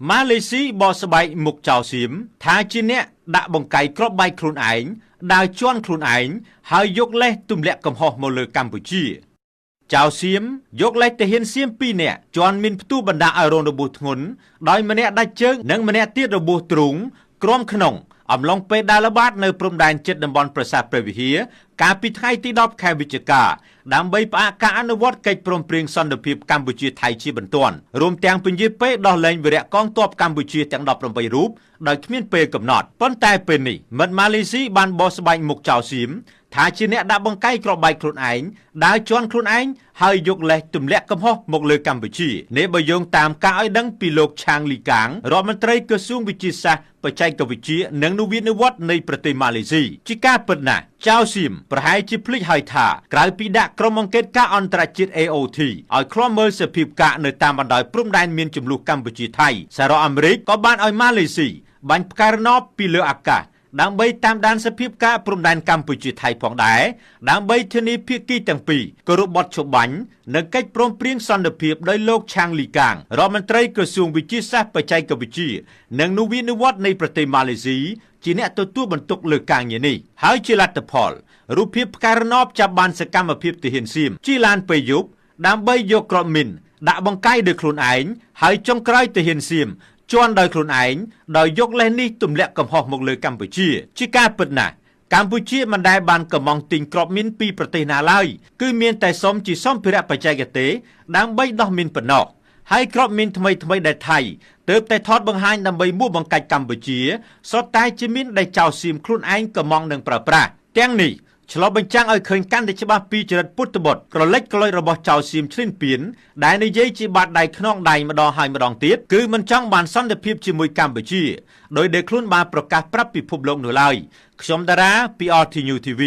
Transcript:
ម៉ាឡេស៊ីបោះស្បែកមុខចោលសៀមថាជាអ្នកដាក់បង្កាយគ្រាប់បែកខ្លួនឯងដើរជន់ខ្លួនឯងហើយយកលេសទម្លាក់កំហុសមកលើកម្ពុជាចៅសៀមយកលេសទាហានសៀម2នាក់ជន់មានផ្ទុះបណ្ដាឲ្យរងរបួសធ្ងន់ដោយម្នាក់ដាច់ជើងនិងម្នាក់ទៀតរបួសទ្រូងក្រំក្នុងអំឡុងពេលដើរល្បាតនៅព្រំដែនជិតតំបន់ប្រាសាទព្រះវិហារកាលពីថ្ងៃទី10ខែវិច្ឆិកាដើម្បីផ្អាកការអនុវត្តកិច្ចព្រមព្រៀងសន្តិភាពកម្ពុជាថៃជាបន្ទាន់រួមទាំងពន្យាពេលដោះលែងវីរៈកងទ័ពកម្ពុជាទាំង18រូបដោយគ្មានពេលកំណត់ប៉ុន្តែពេលនេះមិត្តម៉ាឡេស៊ីបានបោះស្បែកមុខចោលសៀមថាជាអ្នកដាក់បង្កាយគ្រាប់បែកខ្លួនឯងដើរជន់ខ្លួនឯងហើយយកលេសទម្លាក់កំហុសមកលើកម្ពុជានេះបើយោងតាមការឲ្យដឹងពីលោកឆាងលីកាងរដ្ឋមន្ត្រីក្រសួងវិទ្យាសាស្ត្របច្ចេកវិទ្យានិងនវានុវត្តន៍នៃប្រទេសម៉ាឡេស៊ីជាការពិតណាស់ចៅសៀមប្រហែលជាភ្លេចហើយថាក្រៅពីដាក់ក្រុមអង្កេតការអន្តរជាតិ AOT ឲ្យឃ្លាំមើលសភាពការនៅតាមបណ្ដោយព្រំដែនមានចំនួនកម្ពុជាថៃសហរដ្ឋអាមេរិកក៏បានឲ្យម៉ាឡេស៊ីបាញ់ផ្កាយរណបពីលើអាកាសដើម្បីតាមដានសភាពការព្រំដែនកម្ពុជាថៃផងដែរដើម្បីធានាភាគីទាំងពីរគោរពបទច្បាប់និងកិច្ចព្រមព្រៀងសន្តិភាពដោយលោកឆាងលីកាងរដ្ឋមន្ត្រីក្រសួងវិទ្យាសាស្ត្របច្ចេកវិទ្យានិងនវានុវត្តន៍នៃប្រទេសម៉ាឡេស៊ីជាអ្នកទទួលបន្ទុកលើការងារនេះហើយជាលទ្ធផលរូបភាពផ្កាយរណបចាប់បានសកម្មភាពទាហានសៀមជិះឡានពេលយប់ដើម្បីយកគ្រាប់មីនដាក់បង្កាយដោយខ្លួនឯងហើយចុងក្រោយទាហានសៀមជន់ដោយខ្លួនឯងដោយយកលេសនេះទម្លាក់កំហុសមកលើកម្ពុជាជាការពិតណាស់កម្ពុជាមិនដែលបានកំងទិញគ្រាប់មីនពីប្រទេសណាឡើយគឺមានតែសុំជាសម្ភារៈបច្ចេកទេសដើម្បីដោះមីនប៉ុណ្ណោះហើយគ្រាប់មីនថ្មីដែលថៃទើបតែថតបង្ហាញដើម្បីមួសបង្កាច់កម្ពុជាសុទ្ធតែជាមីនដែលចៅសៀមខ្លួនឯងកំងនឹងប្រើប្រាស់ទាំងនេះឆ្លុះបញ្ចាំងឲ្យឃើញកាន់តែច្បាស់ពីចរិតពុតបុត្រក្រលិចក្រលួចរបស់ចៅសៀមឈ្លានពានដែលនិយាយជាបាតដៃខ្នងដៃម្ដងហើយម្ដងទៀតគឺមិនចង់បានសន្តិភាពជាមួយកម្ពុជាដោយដែលខ្លួនបានប្រកាសប្រាប់ពិភពលោកនោះឡើយខ្ញុំតារាពី RT News TV